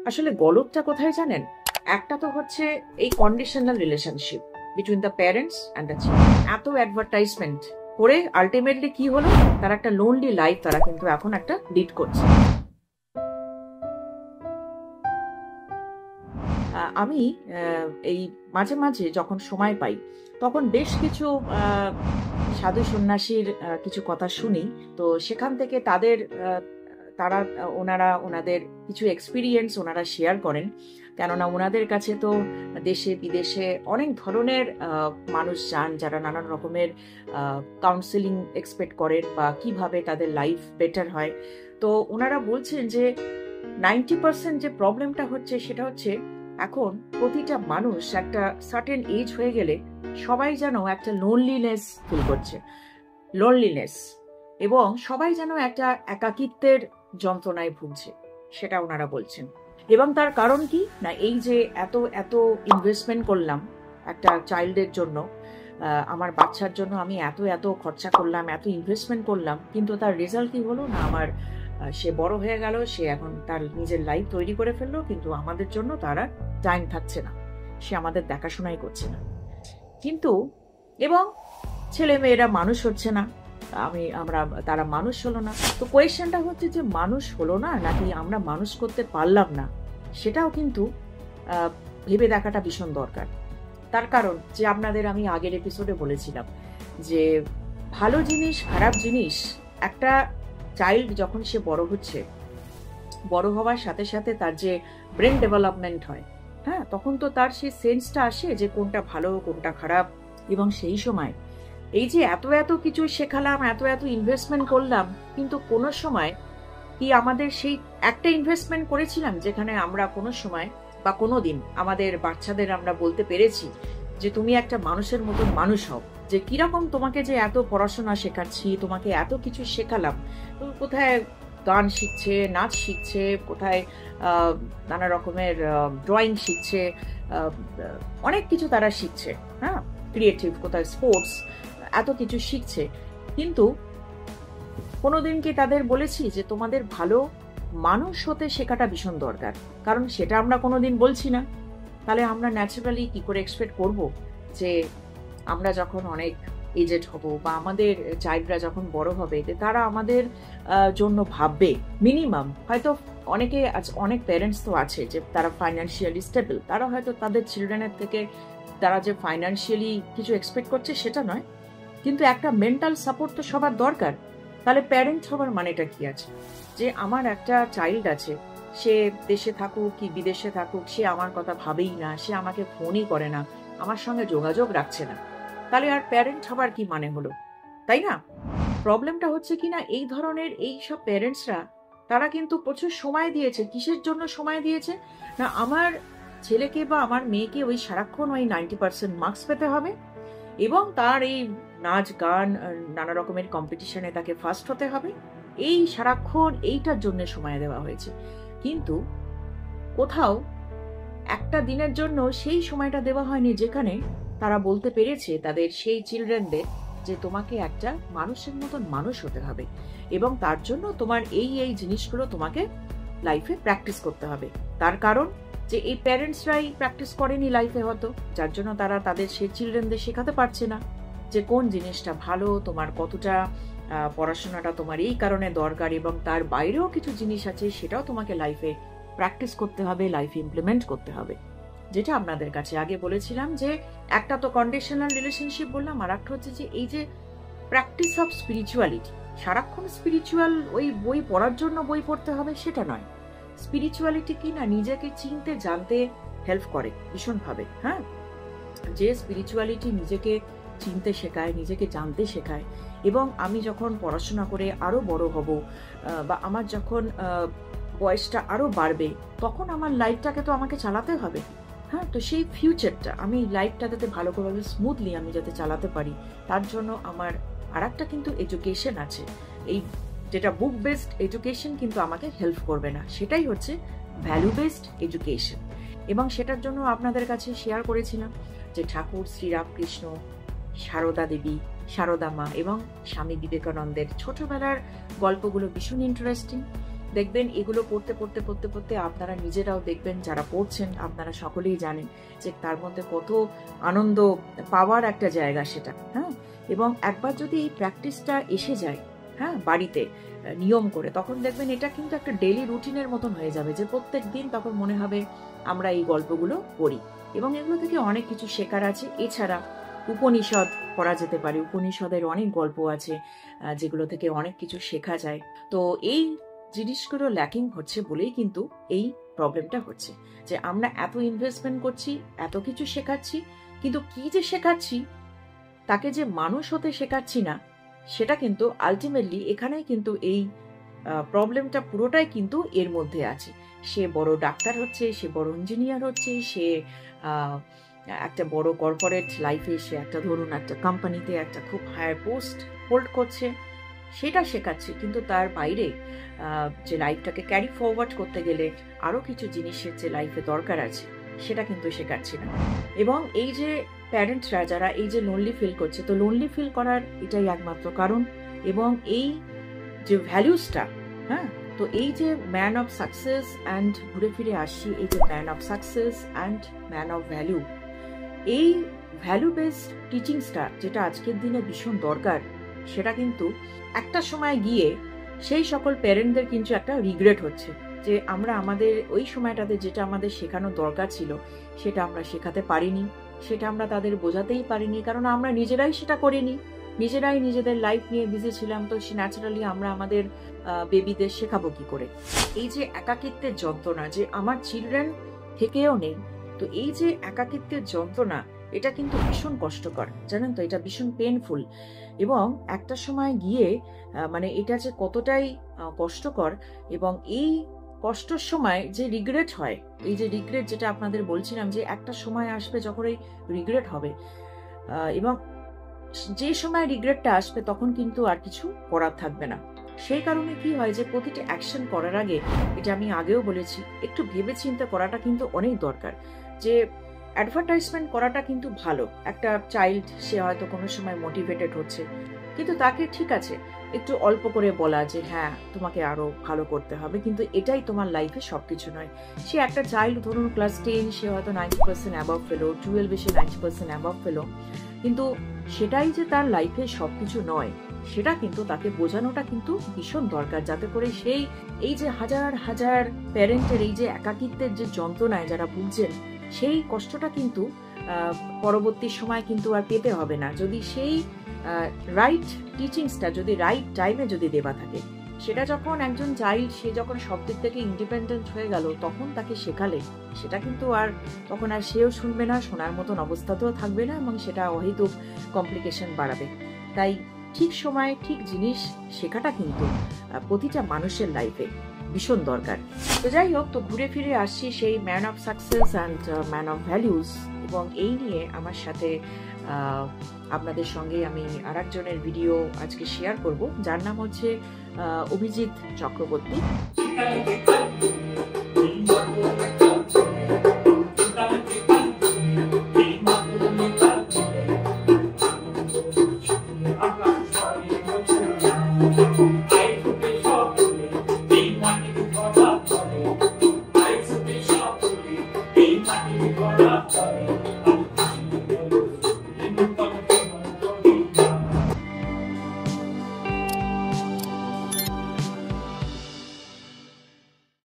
আসলে গলতটা কোথায় জানেন? একটা তো হচ্ছে এই conditional relationship between the parents and the children. এত অ্যাডভার্টাইজমেন্ট করে আলটিমেটলি কি হলো, তার একটা লোনলি লাইফ তারা কিন্তু এখন একটা লিড করছে। আমি এই মাঝে মাঝে যখন সময় পাই তখন বেশ কিছু সাধু সন্ন্যাসীর কিছু কথা শুনি। তো সেখান থেকে তারা ওনাদের কিছু এক্সপিরিয়েন্স ওনারা শেয়ার করেন। কেননা ওনাদের কাছে তো দেশে বিদেশে অনেক ধরনের মানুষ যান যারা নানান রকমের কাউন্সেলিং এক্সপেক্ট করেন বা কিভাবে তাদের লাইফ বেটার হয়। তো ওনারা বলছেন যে 90% যে প্রবলেমটা হচ্ছে সেটা হচ্ছে এখন প্রতিটা মানুষ একটা সার্টেন এজ হয়ে গেলে সবাই যেন একটা লোনলিনেস ফিল করছে, লোনলিনেস, এবং সবাই যেন একটা একাকিত্বের যন্ত্রণায় ভুগছে, সেটা ওনারা বলছেন। এবং তার কারণ কি না, এই যে এত এত ইনভেস্টমেন্ট করলাম একটা চাইল্ডের জন্য, আমার বাচ্চার জন্য আমি এত এত খরচা করলাম, এত ইনভেস্টমেন্ট করলাম, কিন্তু তার রেজাল্ট কি হলো না, আমার সে বড় হয়ে গেল, সে এখন তার নিজের লাইফ তৈরি করে ফেললো, কিন্তু আমাদের জন্য তারা টাইম থাকছে না, সে আমাদের দেখাশোনাই করছে না। কিন্তু এবং ছেলে মেয়েরা মানুষ হচ্ছে না, তারা মানুষ হলো না। তো কোয়েশ্চেনটা হচ্ছে যে মানুষ হলো না নাকি আমরা মানুষ করতে পারলাম না, সেটাও কিন্তু ভেবে দেখাটা ভীষণ দরকার। তার কারণ যে আপনাদের আমি আগের এপিসোডে বলেছিলাম যে ভালো জিনিস খারাপ জিনিস, একটা চাইল্ড যখন সে বড় হচ্ছে, বড় হওয়ার সাথে সাথে তার যে ব্রেন ডেভেলপমেন্ট হয়, হ্যাঁ, তখন তো তার সেই সেন্সটা আসে যে কোনটা ভালো কোনটা খারাপ। এবং সেই সময় এই যে এত এত কিছু শেখালাম, এত এত ইনভেস্টমেন্ট করলাম, কিন্তু কোনো সময় কি আমাদের সেই একটা ইনভেস্টমেন্ট করেছিলাম যেখানে আমরা কোনো সময় বা কোনো দিন আমাদের বাচ্চাদের আমরা বলতে পেরেছি যে তুমি একটা মানুষের মতন মানুষ হও, যে কিরকম তোমাকে যে এত পড়াশোনা শেখাচ্ছি, তোমাকে এত কিছু শেখালাম, তো কোথায় গান শিখছে, নাচ শিখছে, কোথায় নানা রকমের ড্রয়িং শিখছে, অনেক কিছু তারা শিখছে, হ্যাঁ, ক্রিয়েটিভ, কোথায় স্পোর্টস, এত কিছু শিখছে, কিন্তু কোনোদিন কি তাদের বলেছি যে তোমাদের ভালো মানুষ হতে শেখাটা ভীষণ দরকার? কারণ সেটা আমরা কোনোদিন বলছি না। তাহলে আমরা ন্যাচারালি কি করে এক্সপেক্ট করব যে আমরা যখন অনেক এজেড হব বা আমাদের চাইল্ডরা যখন বড় হবে তারা আমাদের জন্য ভাববে? মিনিমাম হয়তো অনেক প্যারেন্টস তো আছে যে তারা ফাইন্যান্সিয়ালি স্টেবল, তারা হয়তো তাদের চিলড্রেনের থেকে তারা যে ফাইন্যান্সিয়ালি কিছু এক্সপেক্ট করছে সেটা নয়, কিন্তু একটা মেন্টাল সাপোর্ট তো সবার দরকার। তাহলে প্যারেন্ট হবার মানেটা কি আছে? যে আমার একটা চাইল্ড আছে, সে দেশে থাকুক কি বিদেশে থাকুক, সে আমার কথা ভাবেই না, সে আমাকে ফোনই করে না, আমার সঙ্গে যোগাযোগ রাখছে না, তাহলে আর প্যারেন্ট হবার কি মানে হলো, তাই না? প্রবলেমটা হচ্ছে কি না, এই ধরনের এই সব প্যারেন্টসরা তারা কিন্তু প্রচুর সময় দিয়েছে। কিসের জন্য সময় দিয়েছে না, আমার ছেলেকে বা আমার মেয়েকে ওই সারাক্ষণ ওই 90% মার্কস পেতে হবে এবং তার এই নাচ গান নানা রকমের কম্পিটিশনে তাকে ফার্স্ট হতে হবে, এই সারাক্ষণ এইটার জন্য সময় দেওয়া হয়েছে। কিন্তু কোথাও একটা দিনের জন্য সেই সময়টা দেওয়া হয়নি যেখানে তারা বলতে পেরেছে তাদের সেই চিলড্রেনদের যে তোমাকে একটা মানুষের মতন মানুষ হতে হবে এবং তার জন্য তোমার এই এই জিনিসগুলো তোমাকে লাইফে প্র্যাকটিস করতে হবে। তার কারণ যে এই প্যারেন্টসরাই প্র্যাকটিস করেনি লাইফে হয়তো, যার জন্য তারা তাদের সেই চিলড্রেনদের শেখাতে পারছে না যে কোন জিনিসটা ভালো, তোমার কতটা পড়াশোনাটা তোমার এই কারণে দরকার এবং তার বাইরেও কিছু জিনিস আছে সেটাও তোমাকে লাইফে প্র্যাকটিস করতে হবে, লাইফে ইমপ্লিমেন্ট করতে হবে। যেটা আপনাদের কাছে আগে বলেছিলাম যে একটা তো কন্ডিশনাল রিলেশনশিপ বললাম, আর একটা হচ্ছে যে এই যে প্র্যাকটিস অফ স্পিরিচুয়ালিটি। সারাক্ষণ স্পিরিচুয়াল ওই বই পড়ার জন্য বই পড়তে হবে সেটা নয়। স্পিরিচুয়ালিটি কি না, নিজেকে চিনতে জানতে হেল্প করে ভীষণভাবে, হ্যাঁ, যে স্পিরিচুয়ালিটি নিজেকে চিনতে শেখায়, নিজেকে জানতে শেখায়। এবং আমি যখন পড়াশোনা করে আরো বড় হব বা আমার যখন বয়সটা আরো বাড়বে, তখন আমার লাইফটাকে তো আমাকে চালাতে হবে, হ্যাঁ, তো সেই ফিউচারটা আমি লাইফটা যাতে ভালো করে স্মুথলি আমি যাতে চালাতে পারি, তার জন্য আমার আর একটা কিন্তু এডুকেশন আছে। এই যেটা বুক বেসড এডুকেশন কিন্তু আমাকে হেল্প করবে না, সেটাই হচ্ছে ভ্যালু বেসড এডুকেশন। এবং সেটার জন্য আপনাদের কাছে শেয়ার করেছিলাম যে ঠাকুর শ্রীরামকৃষ্ণ, সারদা দেবী, সারদা মা এবং স্বামী বিবেকানন্দের ছোটবেলার গল্পগুলো ভীষণ ইন্টারেস্টিং। দেখবেন এগুলো পড়তে পড়তে পড়তে পড়তে আপনারা নিজেরাও দেখবেন, যারা পড়ছেন আপনারা সকলেই জানেন যে তার মধ্যে কত আনন্দ পাওয়ার একটা জায়গা সেটা। হ্যাঁ, এবং একবার যদি এই প্র্যাকটিসটা এসে যায় হ্যাঁ বাড়িতে নিয়ম করে, তখন দেখবেন এটা কিন্তু একটা ডেইলি রুটিনের মতন হয়ে যাবে, যে প্রত্যেক দিন তখন মনে হবে আমরা এই গল্পগুলো পড়ি। এবং এগুলো থেকে অনেক কিছু শেখার আছে। এছাড়া উপনিষদ পড়া যেতে পারে, উপনিষদের অনেক গল্প আছে যেগুলো থেকে অনেক কিছু শেখা যায়। তো এই জিনিসগুলো ল্যাকিং হচ্ছে বলেই কিন্তু এই প্রবলেমটা হচ্ছে, যে আমরা এত ইনভেস্টমেন্ট করছি, এত কিছু শেখাচ্ছি, কিন্তু কি যে শেখাচ্ছি তাকে যে মানুষ হতে শেখাচ্ছি না, সেটা কিন্তু আলটিমেটলি এখানেই কিন্তু এই প্রবলেমটা পুরোটাই কিন্তু এর মধ্যে আছে। সে বড় ডাক্তার হচ্ছে, সে বড় ইঞ্জিনিয়ার হচ্ছে, সে একটা বড় কর্পোরেট লাইফে, সে একটা ধরুন একটা কোম্পানিতে একটা খুব হায়ার পোস্ট হোল্ড করছে, সেটা শেখাচ্ছে, কিন্তু তার বাইরে যে লাইফটাকে ক্যারি ফরওয়ার্ড করতে গেলে আরও কিছু জিনিসের যে লাইফে দরকার আছে সেটা কিন্তু শেখাচ্ছি না। এবং এই যে প্যারেন্টসরা যারা এই যে লোনলি ফিল করছে, তো লোনলি ফিল করার এটাই একমাত্র কারণ। এবং এই যে ভ্যালুসটা, হ্যাঁ, তো এই যে ম্যান অফ সাকসেস অ্যান্ড ঘুরে ফিরে আসছি, এই যে man of success and man of value, এই ভ্যালু বেসড টিচিংসটা যেটা আজকের দিনে ভীষণ দরকার, সেটা কিন্তু একটা সময় গিয়ে সেই সকল প্যারেন্টদের কিন্তু একটা রিগ্রেট হচ্ছে, যে আমরা আমাদের ওই সময়টাতে যেটা আমাদের শেখানো দরকার ছিল সেটা আমরা শেখাতে পারিনি, সেটা আমরা তাদের বোঝাতেই পারিনি, কারণ আমরা নিজেরাই সেটা করিনি, নিজেরাই নিজেদের লাইফ নিয়ে বিজি ছিলাম। তো ন্যাচারালি আমরা আমাদের বেবিদের শেখাবো কি করে? এই যে একাকিত্বের যন্ত্রণা, যে আমার চিলড্রেন থেকেও নেই, তো এই যে একাকিত্বের যন্ত্রণা, এটা কিন্তু ভীষণ কষ্টকর, জানেন তো, এটা ভীষণ পেনফুল। এবং একটা সময় গিয়ে মানে এটা যে কতটাই কষ্টকর, এবং এই কষ্টের সময় যে রিগ্রেট হয়, এই যে রিগ্রেট যেটা আপনাদের বলছিলাম, যে একটা সময় আসবে যখন এই রিগ্রেট হবে, এবং যে সময় রিগ্রেটটা আসবে তখন কিন্তু আর কিছু করার থাকবে না। সেই কারণে কি হয়, যে প্রতিটি অ্যাকশন করার আগে, এটা আমি আগেও বলেছি, একটু ভেবে চিন্তে করাটা কিন্তু অনেক দরকার। যে অ্যাডভার্টাইজমেন্ট করাটা কিন্তু ভালো, একটা চাইল্ড সে হয়তো কোনো সময় মোটিভেটেড হচ্ছে, কিন্তু তাকে ঠিক আছে একটু অল্প করে বলা যে হ্যাঁ তোমাকে আরো ভালো করতে হবে, কিন্তু এটাই তোমার লাইফে সবকিছু নয়। সে একটা চাইল্ড ধরুন ক্লাস 10, সে হয়তো 90% অ্যাবভ ফেলো, 12 এসে 90% অ্যাবভ ফেলো, কিন্তু সেটাই যে তার লাইফে সবকিছু নয়, সেটা কিন্তু তাকে বোঝানোটা কিন্তু ভীষণ দরকার, যাতে করে সেই এই যে হাজার হাজার প্যারেন্টের এই যে একাকিত্বের যে যন্ত্রণায় যারা ভুগছেন, সেই কষ্টটা কিন্তু পরবর্তী সময় কিন্তু আর পেতে হবে না, যদি সেই রাইট টিচিংসটা যদি রাইট টাইমে যদি দেওয়া থাকে। সেটা যখন একজন চাইল্ড সে যখন সব দিক থেকে ইন্ডিপেন্ডেন্ট হয়ে গেল, তখন তাকে শেখালে সেটা কিন্তু আর তখন আর সেও শুনবে না, শোনার মতন অবস্থাতেও থাকবে না, এবং সেটা অহেতুক কমপ্লিকেশন বাড়াবে। তাই ঠিক সময়ে ঠিক জিনিস শেখাটা কিন্তু প্রতিটা মানুষের লাইফে ভীষণ দরকার। তো যাই হোক, তো ঘুরে ফিরে আসছি সেই man of success and man of values, এবং এই নিয়ে আমার সাথে আপনাদের সঙ্গে আমি আরেকজনের ভিডিও আজকে শেয়ার করব, যার নাম হচ্ছে অভিজিৎ চক্রবর্তী।